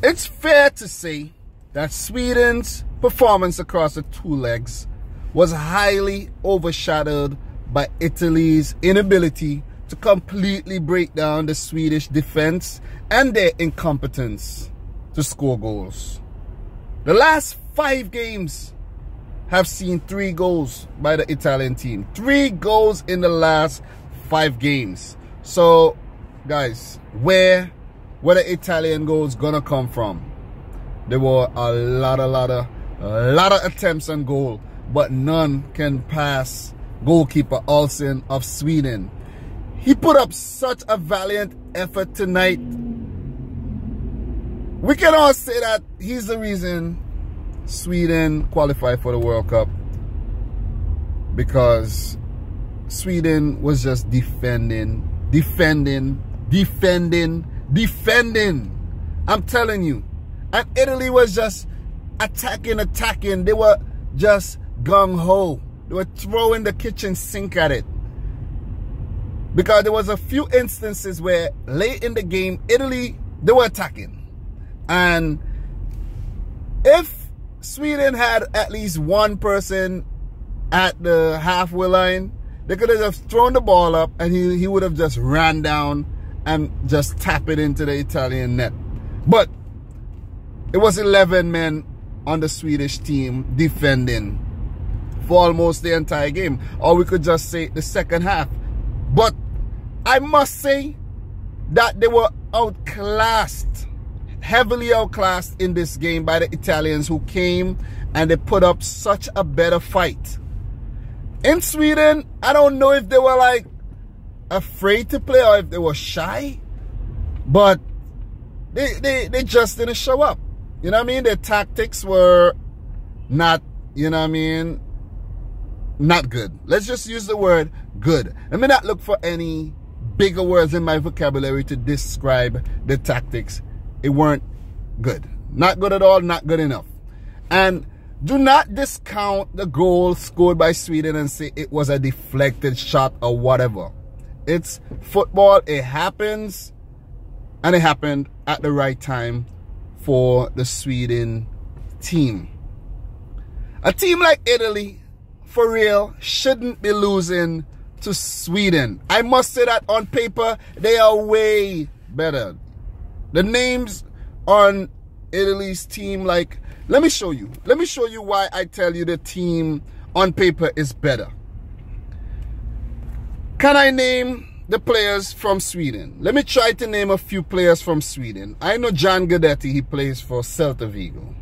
It's fair to say that Sweden's performance across the two legs was highly overshadowed by Italy's inability to completely break down the Swedish defense and their incompetence to score goals. The last 5 games have seen 3 goals by the Italian team. 3 goals in the last 5 games. So, guys, where were the Italian goals gonna come from? There were a lot of attempts on goal, but none can pass goalkeeper Olsen of Sweden. He put up such a valiant effort tonight. We can all say that he's the reason Sweden qualified for the World Cup, because Sweden was just defending. I'm telling you. And Italy was just attacking. They were just gung-ho. They were throwing the kitchen sink at it. Because there was a few instances where late in the game, Italy, they were attacking. And if Sweden had at least one person at the halfway line, they could have just thrown the ball up and he would have just ran down and just tap it into the Italian net. But it was 11 men on the Swedish team defending for almost the entire game. Or we could just say the second half. But I must say that they were outclassed, heavily outclassed in this game by the Italians, who came and they put up such a better fight. In Sweden, I don't know if they were like afraid to play or if they were shy, but they just didn't show up. You know what I mean? Their tactics were not, you know what I mean, not good. Let's just use the word good. Let me not look for any bigger words in my vocabulary to describe the tactics. It weren't good. Not good at all, not good enough. And do not discount the goal scored by Sweden and say it was a deflected shot or whatever. It's football. It happens. And it happened at the right time for the Sweden team. A team like Italy, for real, shouldn't be losing to Sweden. I must say that on paper, they are way better. The names on Italy's team, like, let me show you. Let me show you why I tell you the team on paper is better. Can I name the players from Sweden? Let me try to name a few players from Sweden. I know Jan Guidetti, he plays for Celta Vigo.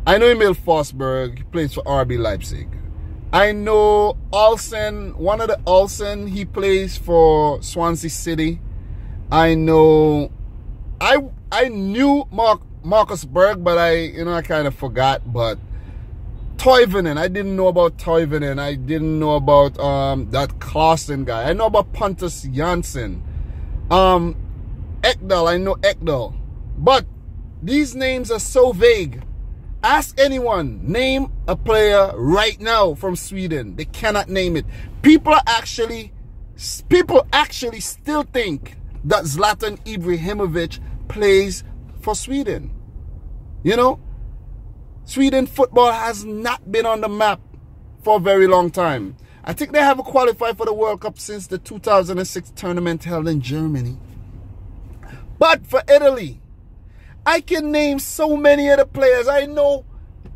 I know Emil Forsberg, he plays for RB Leipzig. I know Olsen, one of the Olsen, he plays for Swansea City. I know, I knew Marcus Berg, but I kind of forgot. But Toivonen, I didn't know about Toivonen. I didn't know about that Clausen guy. I know about Pontus Jansson. Ekdal, I know Ekdal. But these names are so vague. Ask anyone, name a player right now from Sweden. They cannot name it. People actually still think that Zlatan Ibrahimovic plays for Sweden. You know, Sweden football has not been on the map for a very long time. I think they haven't qualified for the World Cup since the 2006 tournament held in Germany. But for Italy, I can name so many of the players. I know,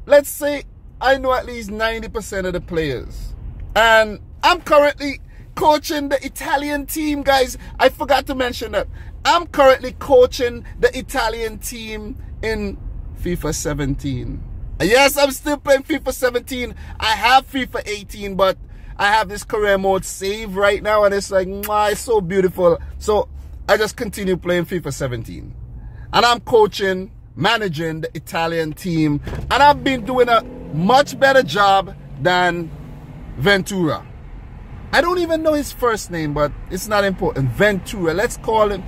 let's say, I know at least 90% of the players. And I'm currently coaching the Italian team, guys. I forgot to mention that. I'm currently coaching the Italian team in FIFA 17. Yes, I'm still playing FIFA 17. I have FIFA 18, but I have this career mode save right now, and it's like, mwah, it's so beautiful. So I just continue playing FIFA 17. And I'm coaching, managing the Italian team. And I've been doing a much better job than Ventura. I don't even know his first name, but it's not important. Ventura. Let's call him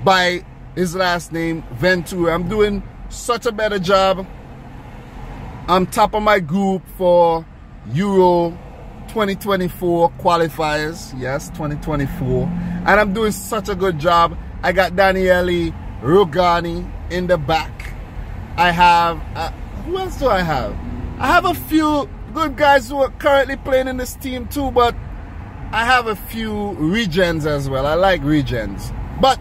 by his last name, Ventura. I'm doing such a better job. I'm top of my group for Euro 2024 qualifiers. Yes, 2024. And I'm doing such a good job. I got Daniele Rugani in the back. I have, who else do I have? I have a few good guys who are currently playing in this team too, but I have a few regens as well. I like regens. But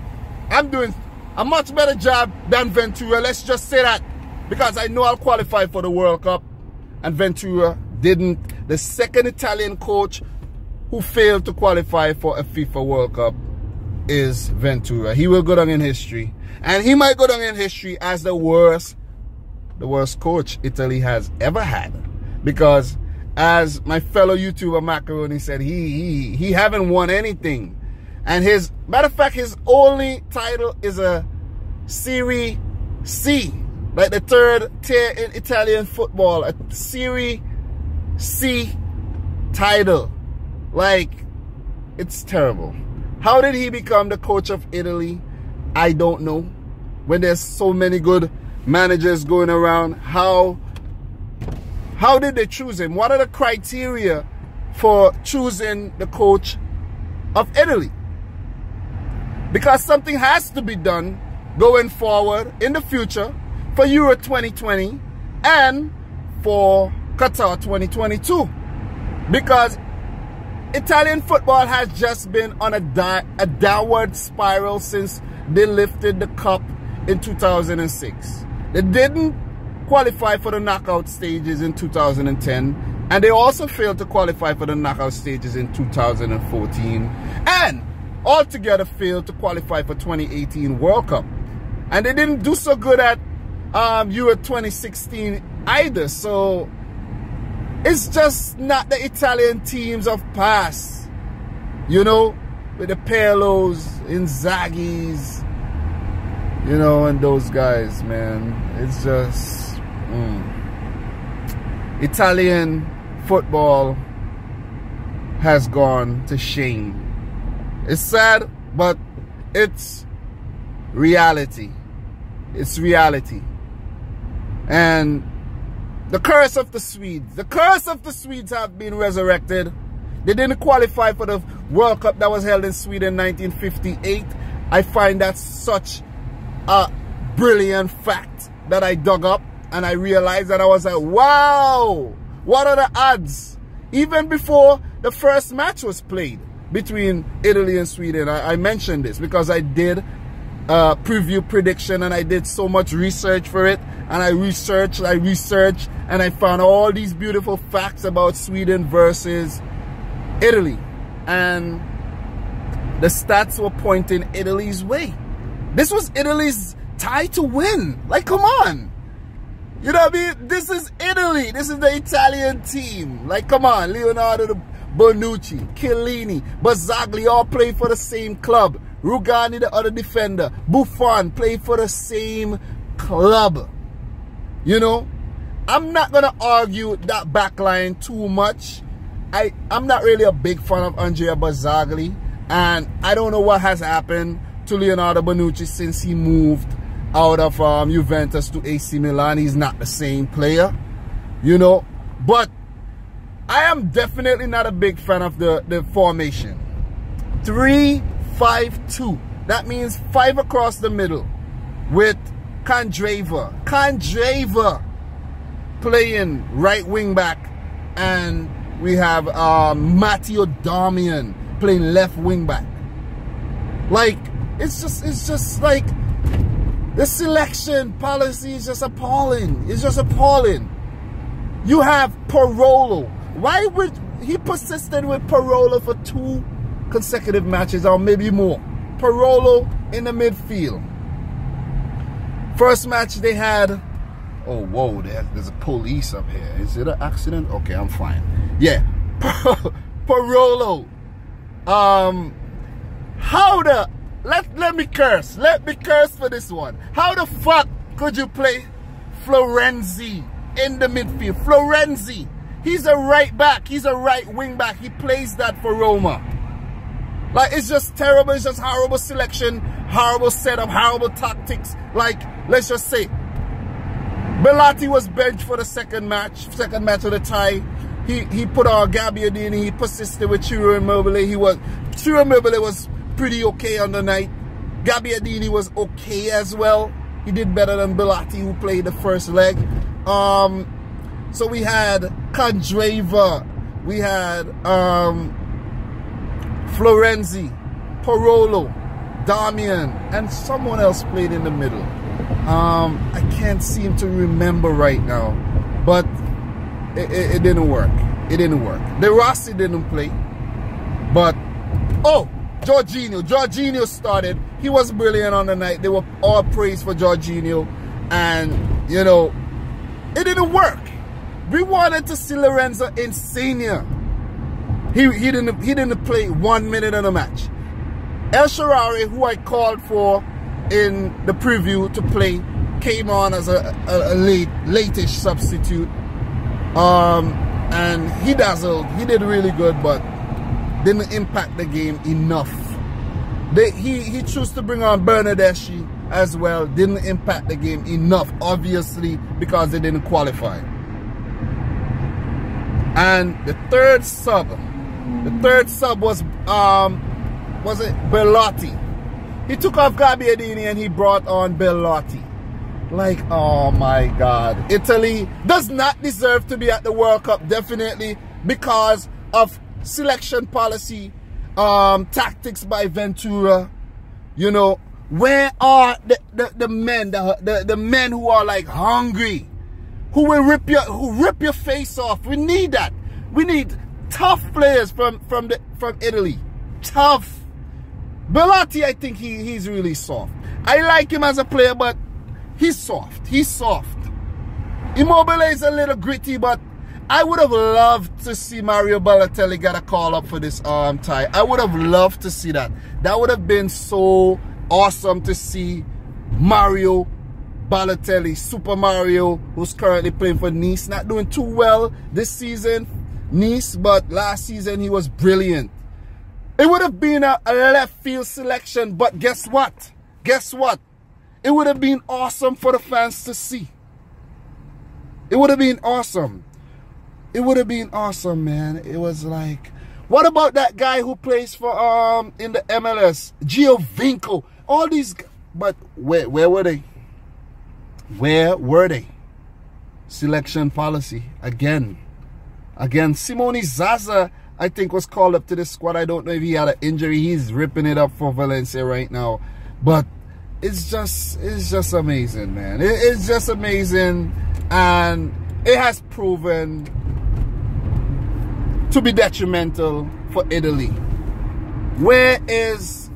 I'm doing a much better job than Ventura. Let's just say that. Because I know I'll qualify for the World Cup. And Ventura didn't. The second Italian coach who failed to qualify for a FIFA World Cup is Ventura. He will go down in history. And he might go down in history as the worst coach Italy has ever had. Because as my fellow YouTuber Macaroni said, he haven't won anything. And his, matter of fact, his only title is a Serie C, like the third tier in Italian football, a Serie C title. Like, it's terrible. How did he become the coach of Italy? I don't know. When there's so many good managers going around, how did they choose him? What are the criteria for choosing the coach of Italy? Because something has to be done going forward in the future for Euro 2020 and for Qatar 2022. Because Italian football has just been on a downward spiral since they lifted the cup in 2006. They didn't qualify for the knockout stages in 2010, and they also failed to qualify for the knockout stages in 2014, and altogether failed to qualify for 2018 World Cup. And they didn't do so good at Euro 2016 either. So it's just not the Italian teams of past, you know, with the Pirlos, Inzaghi's, you know, and those guys, man. It's just Italian football has gone to shame. It's sad, but it's reality. It's reality. And the curse of the Swedes. The curse of the Swedes have been resurrected. They didn't qualify for the World Cup that was held in Sweden in 1958. I find that such a brilliant fact that I dug up. And I realized that I was like, wow, what are the odds? Even before the first match was played between Italy and Sweden. I mentioned this because I did a preview prediction and I did so much research for it. And I researched, and I found all these beautiful facts about Sweden versus Italy. And the stats were pointing Italy's way. This was Italy's tie to win. Like, come on. You know what I mean? This is Italy. This is the Italian team. Like, come on. Leonardo Bonucci, Chiellini, Bazzagli all play for the same club. Rugani, the other defender. Buffon play for the same club. You know? I'm not going to argue that backline too much. I'm not really a big fan of Andrea Bazzagli. And I don't know what has happened to Leonardo Bonucci since he moved out of Juventus to AC Milan. He's not the same player, you know. But I am definitely not a big fan of the formation. 3-5-2. That means 5 across the middle with Candreva playing right wing back, and we have Matteo Darmian playing left wing back. Like, it's just like the selection policy is just appalling. It's just appalling. You have Parolo. Why would he persisted with Parolo for 2 consecutive matches or maybe more? Parolo in the midfield. First match they had, oh whoa, there's a police up here. Is it an accident? Okay, I'm fine. Yeah, Parolo. How the let me curse. Let me curse for this one. How the fuck could you play Florenzi in the midfield? Florenzi. He's a right back. He's a right wing back. He plays that for Roma. Like, it's just terrible. It's just horrible selection, horrible setup, horrible tactics. Like, let's just say, Bellotti was benched for the second match of the tie. He put on Gabbiadini. He persisted with Ciro Immobile. Ciro Immobile was pretty okay on the night. Gabbiadini was okay as well. He did better than Bellotti, who played the first leg. So we had Candreva, we had Florenzi, Parolo, Damian, and someone else played in the middle. I can't seem to remember right now, but it didn't work. It didn't work. De Rossi didn't play, but Jorginho started. He was brilliant on the night. They were all praised for Jorginho, and you know, it didn't work. We wanted to see Lorenzo Insigne. He didn't play 1 minute in the match. El Shaarawy, who I called for in the preview to play, came on as a late-ish substitute. And he dazzled. He did really good, but didn't impact the game enough. He chose to bring on Bernardeschi as well. Didn't impact the game enough, obviously, because they didn't qualify. And the third sub was it Bellotti? He took off Gabbiadini and he brought on Bellotti. Like, oh my God. Italy does not deserve to be at the World Cup, definitely, because of selection policy, tactics by Ventura. You know, where are the men, the men who are like hungry, who will rip your face off? We need that. We need tough players from Italy. Tough. Bellotti, I think he's really soft. I like him as a player, but he's soft. He's soft. Immobile is a little gritty, but I would have loved to see Mario Balotelli get a call up for this tie. I would have loved to see that. That would have been so awesome to see Mario Balotelli, Super Mario, who's currently playing for Nice. Not doing too well this season, Nice, but last season he was brilliant. It would have been a left field selection, but guess what? Guess what? It would have been awesome for the fans to see. It would have been awesome. It would have been awesome, man. It was like, what about that guy who plays for in the MLS, Giovinco? All these, but where were they? Where were they? Selection policy again. Simone Zaza, I think, was called up to the squad. I don't know if he had an injury. He's ripping it up for Valencia right now. But it's just amazing, man. It's just amazing. And it has proven to be detrimental for Italy. Where is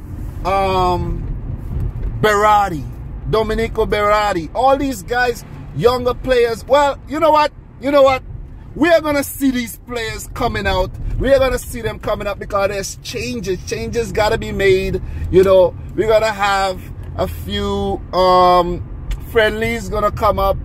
Berardi, Domenico Berardi, all these guys, younger players? Well, you know what? We are going to see these players coming out. We are going to see them coming up because there's changes. Changes got to be made. You know, we're going to have a few friendlies going to come up.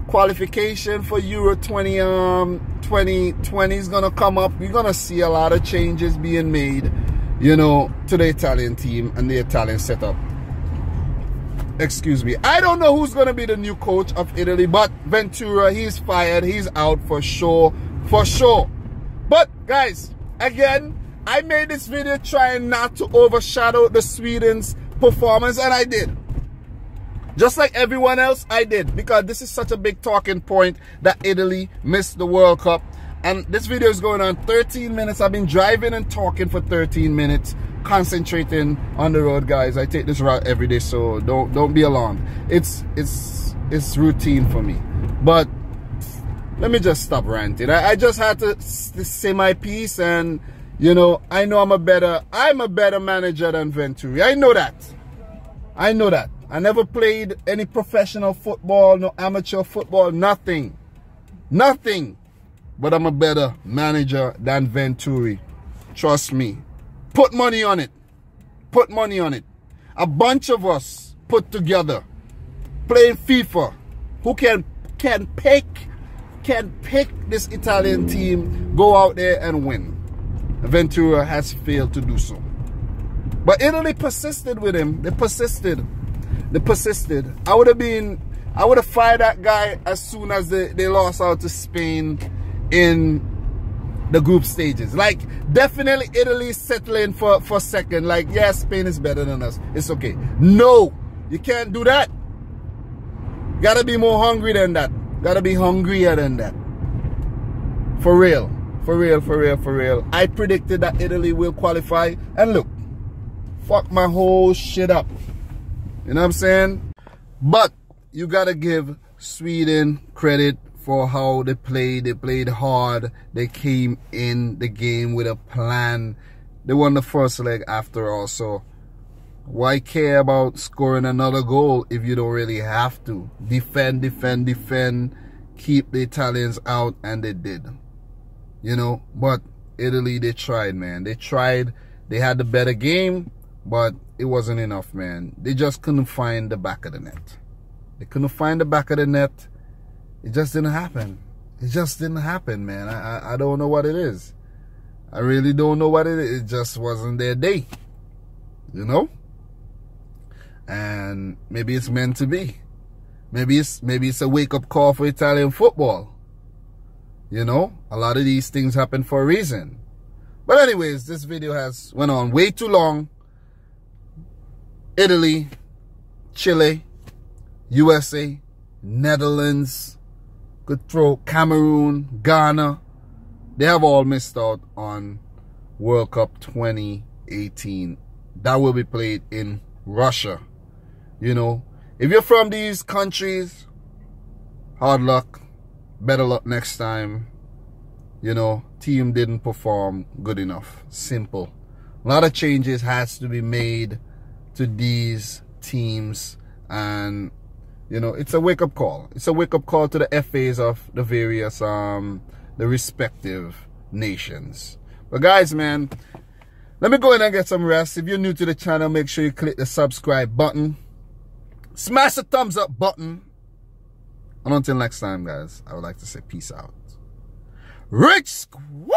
Qualification for Euro 2020 is going to come up. We're going to see a lot of changes being made, you know, to the Italian team and the Italian setup. Excuse me. I don't know who's going to be the new coach of Italy, but Ventura, he's fired. He's out for sure. For sure. But, guys, again, I made this video trying not to overshadow the Sweden's performance, and I did. Just like everyone else, I did. Because this is such a big talking point that Italy missed the World Cup. And this video is going on 13 minutes. I've been driving and talking for 13 minutes. Concentrating on the road, guys. I take this route every day, so don't be alarmed. It's routine for me. But let me just stop ranting. I just had to say my piece, and you know, I know I'm a better manager than Venturi. I know that. I know that. I never played any professional football, no amateur football, nothing. Nothing. But I'm a better manager than Venturi. Trust me. Put money on it. Put money on it. A bunch of us put together playing FIFA who can pick this Italian team, go out there and win. Ventura has failed to do so. But Italy persisted with him. They persisted. They persisted. I would have fired that guy as soon as they lost out to Spain in the group stages. Like, definitely Italy is settling for second. Like, yeah, Spain is better than us. It's okay. No, you can't do that. Gotta be more hungry than that. Gotta be hungrier than that. For real. For real, for real, for real. I predicted that Italy will qualify. And look, fuck my whole shit up. You know what I'm saying? But you gotta give Sweden credit for how they played. They played hard. They came in the game with a plan. They won the first leg after all. So why care about scoring another goal if you don't really have to? Defend, defend, defend. Keep the Italians out, and they did. You know, but Italy, they tried, man. They tried. They had the better game, but it wasn't enough, man. They just couldn't find the back of the net. They couldn't find the back of the net. It just didn't happen. It just didn't happen, man. I don't know what it is. I really don't know what it is. It just wasn't their day. You know? And maybe it's meant to be. Maybe it's a wake-up call for Italian football. You know, a lot of these things happen for a reason. But anyways, this video has went on way too long. Italy, Chile, USA, Netherlands, could throw Cameroon, Ghana. They have all missed out on World Cup 2018. That will be played in Russia. You know, if you're from these countries, hard luck. Better luck next time. You know, team didn't perform good enough. Simple. A lot of changes has to be made to these teams. And, you know, it's a wake-up call. It's a wake-up call to the FAs of the various, the respective nations. But guys, man, let me go in and get some rest. If you're new to the channel, make sure you click the subscribe button. Smash the thumbs up button. And until next time, guys, I would like to say peace out. Rich Squad!